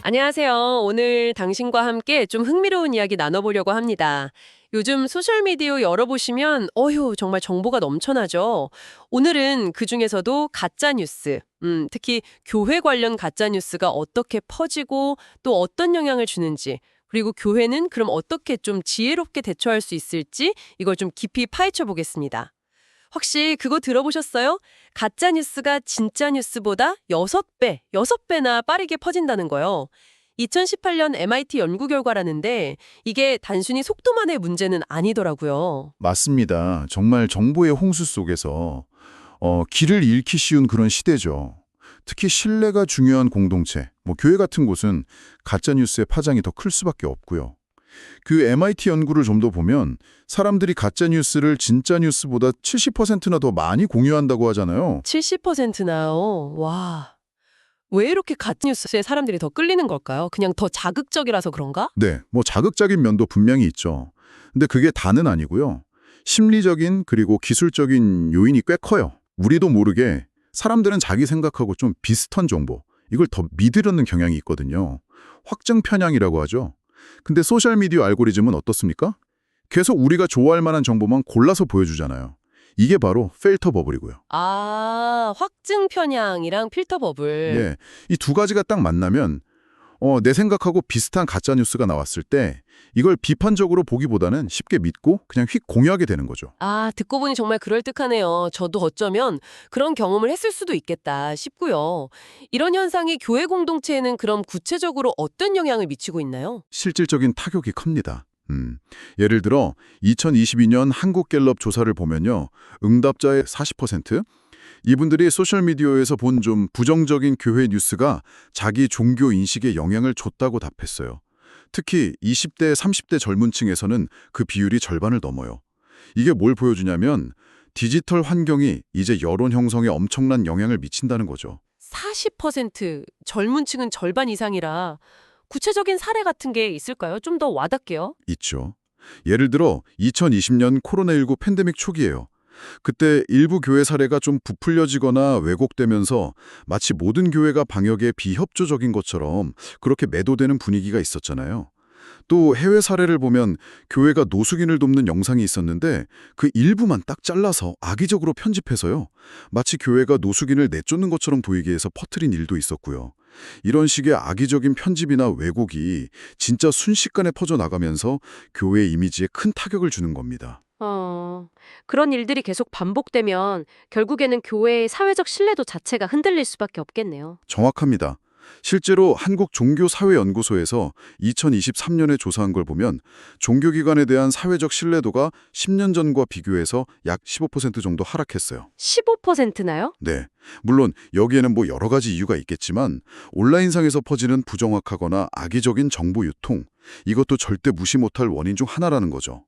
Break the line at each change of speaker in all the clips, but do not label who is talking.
안녕하세요. 오늘 당신과 함께 좀 흥미로운 이야기 나눠보려고 합니다. 요즘 소셜미디어 열어보시면 정말 정보가 넘쳐나죠. 오늘은 그중에서도 가짜뉴스, 특히 교회 관련 가짜뉴스가 어떻게 퍼지고 또 어떤 영향을 주는지, 그리고 교회는 그럼 어떻게 좀 지혜롭게 대처할 수 있을지 이걸 좀 깊이 파헤쳐 보겠습니다. 혹시 그거 들어보셨어요? 가짜 뉴스가 진짜 뉴스보다 6배, 6배나 빠르게 퍼진다는 거요. 2018년 MIT 연구 결과라는데 이게 단순히 속도만의 문제는 아니더라고요.
맞습니다. 정말 정보의 홍수 속에서 길을 잃기 쉬운 그런 시대죠. 특히 신뢰가 중요한 공동체, 교회 같은 곳은 가짜뉴스의 파장이 더 클 수밖에 없고요. 그 MIT 연구를 좀 더 보면 사람들이 가짜뉴스를 진짜 뉴스보다 70%나 더 많이 공유한다고 하잖아요.
70%나요? 와. 왜 이렇게 가짜 뉴스에 사람들이 더 끌리는 걸까요? 그냥 더 자극적이라서 그런가?
네, 자극적인 면도 분명히 있죠. 근데 그게 다는 아니고요. 심리적인 그리고 기술적인 요인이 꽤 커요. 우리도 모르게 사람들은 자기 생각하고 좀 비슷한 정보, 이걸 더 믿으려는 경향이 있거든요. 확증 편향이라고 하죠. 근데 소셜미디어 알고리즘은 어떻습니까? 계속 우리가 좋아할 만한 정보만 골라서 보여주잖아요. 이게 바로 필터 버블이고요.
아, 확증 편향이랑 필터 버블.
네, 이 두 가지가 딱 만나면 내 생각하고 비슷한 가짜 뉴스가 나왔을 때 이걸 비판적으로 보기보다는 쉽게 믿고 그냥 휙 공유하게 되는 거죠.
아, 듣고 보니 정말 그럴듯하네요. 저도 어쩌면 그런 경험을 했을 수도 있겠다 싶고요. 이런 현상이 교회 공동체에는 그럼 구체적으로 어떤 영향을 미치고 있나요?
실질적인 타격이 큽니다. 예를 들어 2022년 한국갤럽 조사를 보면요. 응답자의 40%? 이분들이 소셜미디어에서 본 좀 부정적인 교회 뉴스가 자기 종교 인식에 영향을 줬다고 답했어요. 특히 20대, 30대 젊은 층에서는 그 비율이 절반을 넘어요. 이게 뭘 보여주냐면 디지털 환경이 이제 여론 형성에 엄청난 영향을 미친다는 거죠.
40% 젊은 층은 절반 이상이라 구체적인 사례 같은 게 있을까요? 좀 더 와닿게요.
있죠. 예를 들어 2020년 코로나19 팬데믹 초기예요. 그때 일부 교회 사례가 좀 부풀려지거나 왜곡되면서 마치 모든 교회가 방역에 비협조적인 것처럼 그렇게 매도되는 분위기가 있었잖아요. 또 해외 사례를 보면 교회가 노숙인을 돕는 영상이 있었는데 그 일부만 딱 잘라서 악의적으로 편집해서요. 마치 교회가 노숙인을 내쫓는 것처럼 보이게 해서 퍼뜨린 일도 있었고요. 이런 식의 악의적인 편집이나 왜곡이 진짜 순식간에 퍼져나가면서 교회 이미지에 큰 타격을 주는 겁니다.
그런 일들이 계속 반복되면 결국에는 교회의 사회적 신뢰도 자체가 흔들릴 수밖에 없겠네요.
정확합니다. 실제로 한국종교사회연구소에서 2023년에 조사한 걸 보면 종교기관에 대한 사회적 신뢰도가 10년 전과 비교해서 약 15% 정도 하락했어요.
15%나요?
네. 물론 여기에는 여러 가지 이유가 있겠지만 온라인상에서 퍼지는 부정확하거나 악의적인 정보 유통, 이것도 절대 무시 못할 원인 중 하나라는 거죠.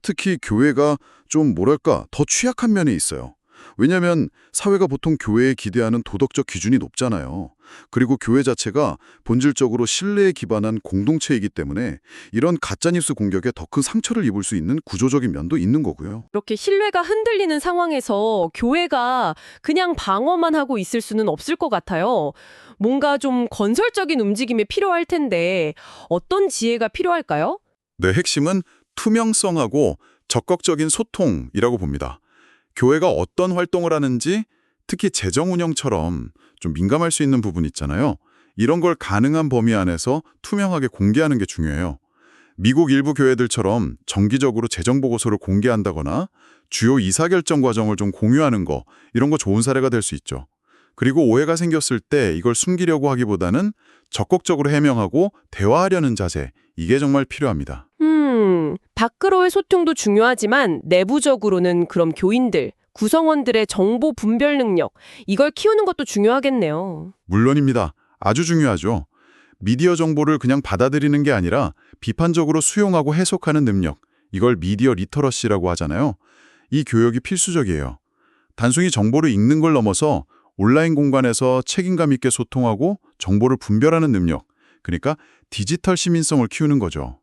특히 교회가 좀 더 취약한 면이 있어요. 왜냐하면 사회가 보통 교회에 기대하는 도덕적 기준이 높잖아요. 그리고 교회 자체가 본질적으로 신뢰에 기반한 공동체이기 때문에 이런 가짜뉴스 공격에 더 큰 상처를 입을 수 있는 구조적인 면도 있는 거고요.
이렇게 신뢰가 흔들리는 상황에서 교회가 그냥 방어만 하고 있을 수는 없을 것 같아요. 뭔가 좀 건설적인 움직임이 필요할 텐데 어떤 지혜가 필요할까요?
네, 핵심은 투명성하고 적극적인 소통이라고 봅니다. 교회가 어떤 활동을 하는지, 특히 재정 운영처럼 좀 민감할 수 있는 부분 있잖아요. 이런 걸 가능한 범위 안에서 투명하게 공개하는 게 중요해요. 미국 일부 교회들처럼 정기적으로 재정 보고서를 공개한다거나 주요 의사결정 과정을 좀 공유하는 거, 이런 거 좋은 사례가 될 수 있죠. 그리고 오해가 생겼을 때 이걸 숨기려고 하기보다는 적극적으로 해명하고 대화하려는 자세, 이게 정말 필요합니다.
밖으로의 소통도 중요하지만 내부적으로는 그럼 교인들, 구성원들의 정보 분별 능력, 이걸 키우는 것도 중요하겠네요.
물론입니다. 아주 중요하죠. 미디어 정보를 그냥 받아들이는 게 아니라 비판적으로 수용하고 해석하는 능력, 이걸 미디어 리터러시라고 하잖아요. 이 교육이 필수적이에요. 단순히 정보를 읽는 걸 넘어서 온라인 공간에서 책임감 있게 소통하고 정보를 분별하는 능력, 그러니까 디지털 시민성을 키우는 거죠.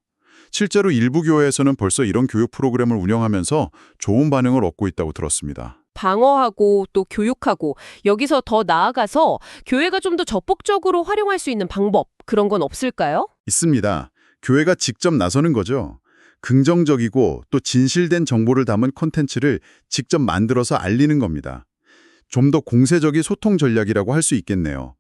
실제로 일부 교회에서는 벌써 이런 교육 프로그램을 운영하면서 좋은 반응을 얻고 있다고 들었습니다.
방어하고 또 교육하고 여기서 더 나아가서 교회가 좀 더 적극적으로 활용할 수 있는 방법 그런 건 없을까요?
있습니다. 교회가 직접 나서는 거죠. 긍정적이고 또 진실된 정보를 담은 콘텐츠를 직접 만들어서 알리는 겁니다. 좀 더 공세적인 소통 전략이라고 할 수 있겠네요.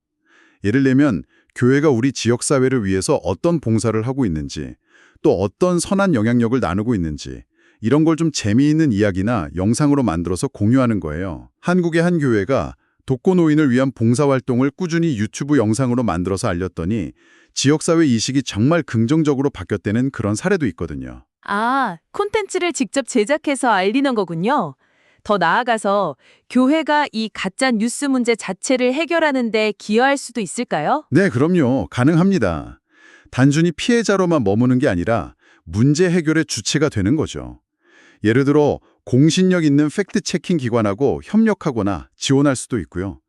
예를 들면 교회가 우리 지역사회를 위해서 어떤 봉사를 하고 있는지, 또 어떤 선한 영향력을 나누고 있는지 이런 걸 좀 재미있는 이야기나 영상으로 만들어서 공유하는 거예요. 한국의 한 교회가 독거노인을 위한 봉사활동을 꾸준히 유튜브 영상으로 만들어서 알렸더니 지역사회 인식이 정말 긍정적으로 바뀌었다는 그런 사례도 있거든요.
아, 콘텐츠를 직접 제작해서 알리는 거군요. 더 나아가서 교회가 이 가짜 뉴스 문제 자체를 해결하는 데 기여할 수도 있을까요?
네, 그럼요. 가능합니다. 단순히 피해자로만 머무는 게 아니라 문제 해결의 주체가 되는 거죠. 예를 들어 공신력 있는 팩트체킹 기관하고 협력하거나 지원할 수도 있고요.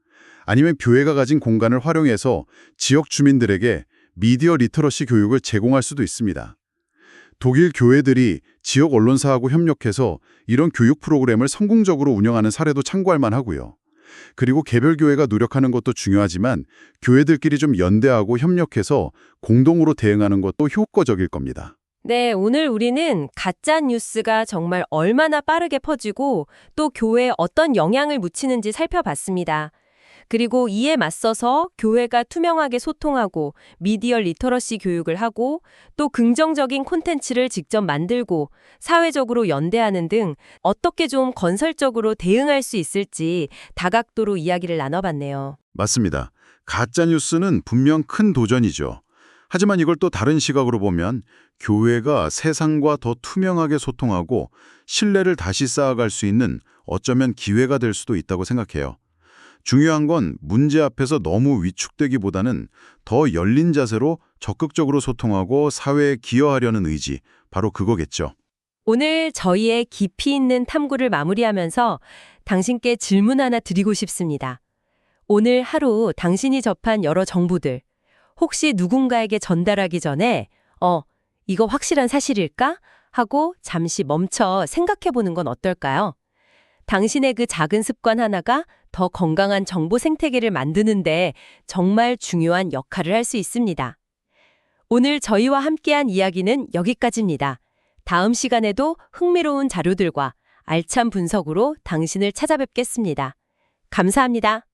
아니면 교회가 가진 공간을 활용해서 지역 주민들에게 미디어 리터러시 교육을 제공할 수도 있습니다. 독일 교회들이 지역 언론사하고 협력해서 이런 교육 프로그램을 성공적으로 운영하는 사례도 참고할 만하고요. 그리고 개별 교회가 노력하는 것도 중요하지만 교회들끼리 좀 연대하고 협력해서 공동으로 대응하는 것도 효과적일 겁니다.
네, 오늘 우리는 가짜 뉴스가 정말 얼마나 빠르게 퍼지고 또 교회에 어떤 영향을 미치는지 살펴봤습니다. 그리고 이에 맞서서 교회가 투명하게 소통하고 미디어 리터러시 교육을 하고 또 긍정적인 콘텐츠를 직접 만들고 사회적으로 연대하는 등 어떻게 좀 건설적으로 대응할 수 있을지 다각도로 이야기를 나눠봤네요.
맞습니다. 가짜 뉴스는 분명 큰 도전이죠. 하지만 이걸 또 다른 시각으로 보면 교회가 세상과 더 투명하게 소통하고 신뢰를 다시 쌓아갈 수 있는 어쩌면 기회가 될 수도 있다고 생각해요. 중요한 건 문제 앞에서 너무 위축되기보다는 더 열린 자세로 적극적으로 소통하고 사회에 기여하려는 의지, 바로 그거겠죠.
오늘 저희의 깊이 있는 탐구를 마무리하면서 당신께 질문 하나 드리고 싶습니다. 오늘 하루 당신이 접한 여러 정보들, 혹시 누군가에게 전달하기 전에 이거 확실한 사실일까? 하고 잠시 멈춰 생각해 보는 건 어떨까요? 당신의 그 작은 습관 하나가 더 건강한 정보 생태계를 만드는데 정말 중요한 역할을 할 수 있습니다. 오늘 저희와 함께한 이야기는 여기까지입니다. 다음 시간에도 흥미로운 자료들과 알찬 분석으로 당신을 찾아뵙겠습니다. 감사합니다.